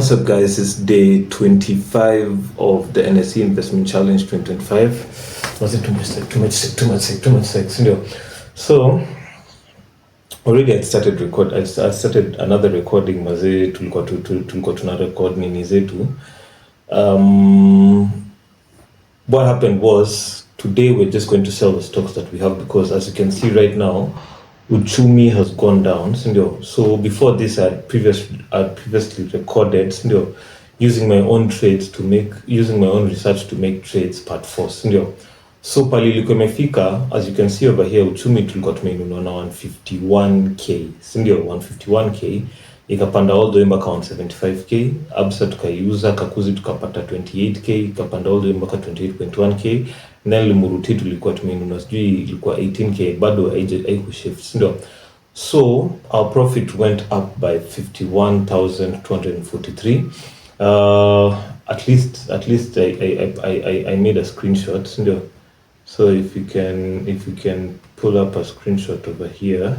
What's up, guys? It's day 25 of the NSE Investment Challenge 2025. Was it too much sex? So already I started another recording mazee, tulikuwa tuna record nini zetu. What happened was, today we're just going to sell the stocks that we have, because as you can see right now, uchumi has gone down. So before this, I had previously recorded using my own research to make trades part 4. So pali ilikuwa imefika, as you can see over here, uchumi tulikuwa tumeinunua na 151k, 151k, ikapanda all the way mpaka 75k. Absa tukaiuza, Kakuzi tukapata 28k, ikapanda all the way mpaka 28.1k. Then Limuruti tulikuwa tumeinunua sijui ilikuwa 18k, bado haikushift. So our profit went up by 51,243. At least I made a screenshot. So if you can pull up a screenshot over here.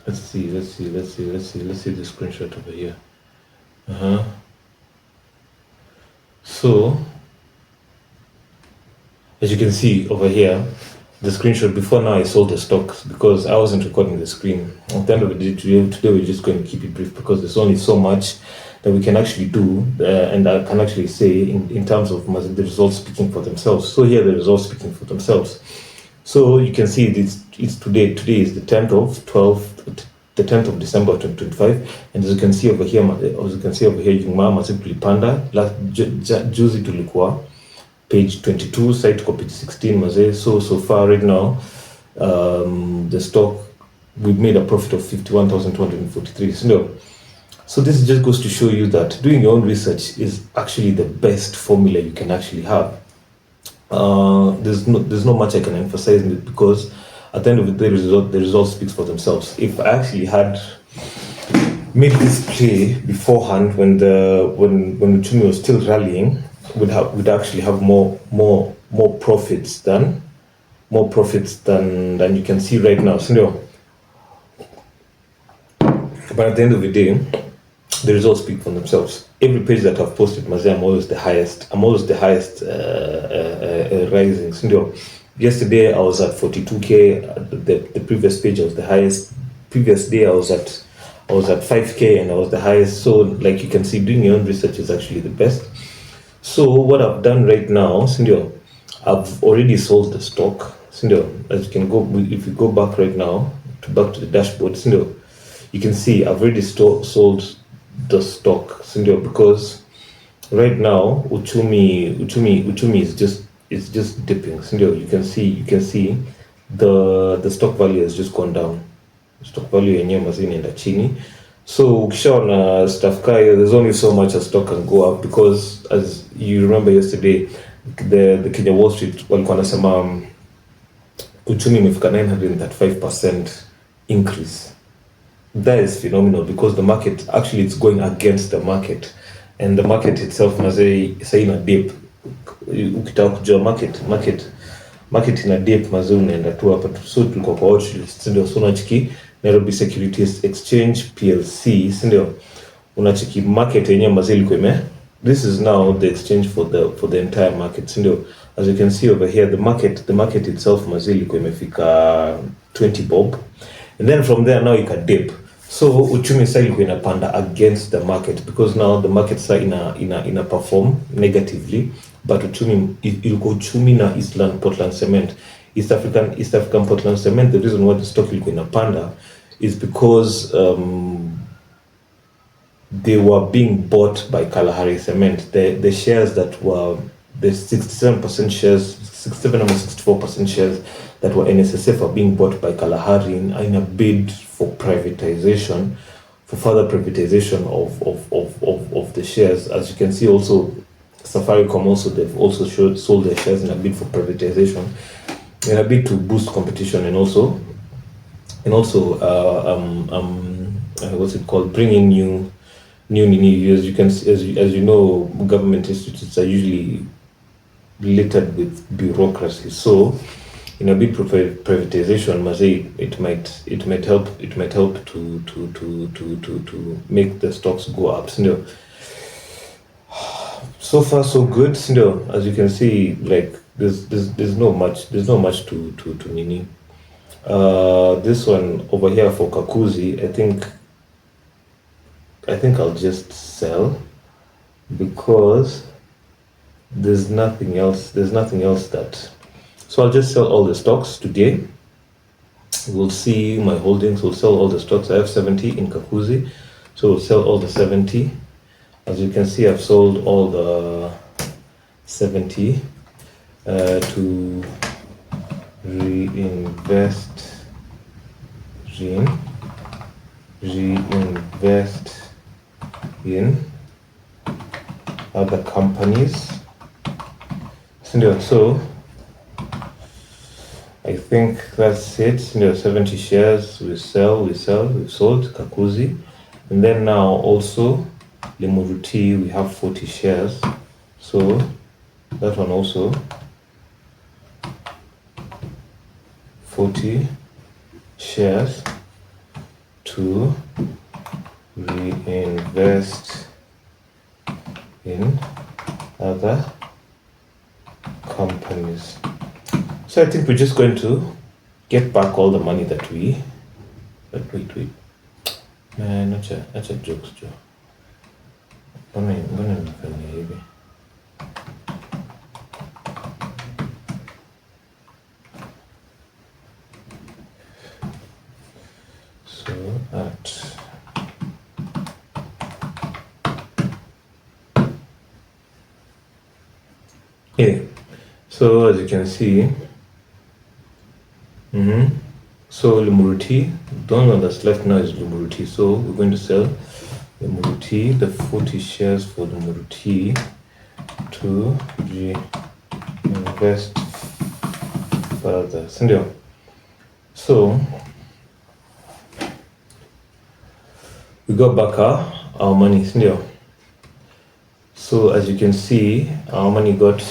Let's see the screenshot over here. So as you can see over here, the screenshot, before now I sold the stocks because I wasn't recording the screen. At the end of the day, today we're just going to keep it brief because there's only so much that we can actually do, and I can actually say in terms of the results speaking for themselves. So here the results speaking for themselves. So you can see it's today. Today is the 10th of December 2025, and as you can see over here, Jumaa tulipanda juzi tulikuwa page 22, site tuko page 16 mazee. So far right now, the stock, we've made a profit of 51,243. So this just goes to show you that doing your own research is actually the best formula you can actually have. There's not much I can emphasize in it, because at the end of the day, the result speaks for themselves. If I actually had made this play beforehand, when Uchumi was still rallying, we'd actually have more profits than you can see right now. But at the end of the day, the results speak for themselves. Every page that I've posted, I'm always the highest rising. Yesterday I was at 42k. The previous page I was the highest. Previous day I was at 5k and I was the highest. So like you can see, doing your own research is actually the best. So what I've done right now, I've already sold the stock. As you can go, if you go back right now back to the dashboard, you can see I've already sold the stock, because right now uchumi is just dipping. You can see the stock value has just gone down. Stock value yenyewe mazini inaenda chini. So ukishaona stuff kaya, there's only so much a stock can go up, because as you remember yesterday, the Kenya Wall Street walikuwa nasema uchumi imefika 935% increase. That is phenomenal, because the market actually, it's going against the market, and the market itself mazee say in a dip. Ukitaka kujua market ina dip mazee, unaenda tu hapa tu. So tulikuwa kwa watch list, so unachiki Nairobi Scurities Exchange PLC, unachiki market yenyewe mazee liko this is now the exchange for the entire market. As you can see over here, the market itself mazee liko imefika 20 bob, and then from there now you can dip. So uchumi sasa iko inapanda against the market, because now the market sasa ina perform negatively, but uchumi na Portland Cement, East African Portland Cement, the reason why the stock iko inapanda is because they were being bought by Kalahari Cement. The shares that were the 67% shares, 67 or 64% shares that were NSSF are being bought by Kalahari in a bid for privatization, for further privatization of the shares. As you can see, also Safaricom they've also sold their shares in a bid for privatization, in a bid to boost competition, and also what's it called, bringing new. As you know, government institutes are usually littered with bureaucracy. So in a bid for privatization, Mazay, it might help to make the stocks go up. So far so good. As you can see, like there's not much to nini. This one over here for Kakuzi, I think I'll just sell, because there's nothing else that, so I'll just sell all the stocks today. We'll see my holdings. We'll sell all the stocks. I have 70 in Kakuzi, so we'll sell all the 70. As you can see, I've sold all the 70 to reinvest in other companies. So I think that's it. 70 shares we've sold Kakuzi, and then now also Lemuruti, we have 40 shares, so that one also 40 shares to reinvest in other companies. So I think we're just going to get back all the money that we, but wait, man, that's a joke, Joe. Mbona nifanya hivi? So at so as you can see, so Lemuruti, the one that's left now is Lemuruti. So we're going to sell Lemuruti, the 40 shares for Lemuruti, to reinvest further. So we got back our money. So as you can see, our money got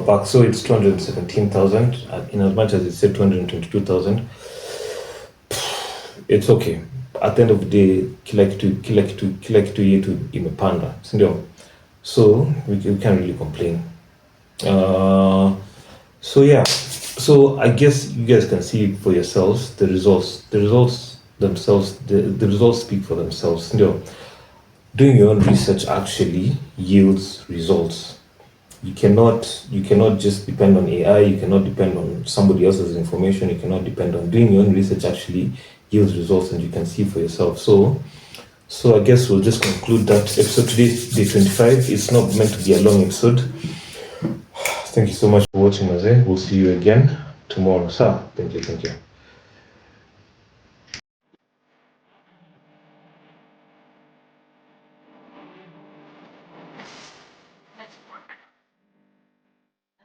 back. So it's 217,000. In as much as it said 222,000, it's okay. At the end of the day, kila kitu yetu imepanda, so we can't really complain. So yeah, so I guess you guys can see for yourselves the results themselves. The results speak for themselves. Doing your own research actually yields results. You cannot just depend on AI. You cannot depend on somebody else's information. You cannot depend on doing your own research. Actually yields results, and you can see for yourself. So I guess we'll just conclude that episode today, day 25. It's not meant to be a long episode. Thank you so much for watching, Maze. We'll see you again tomorrow. Sir, thank you.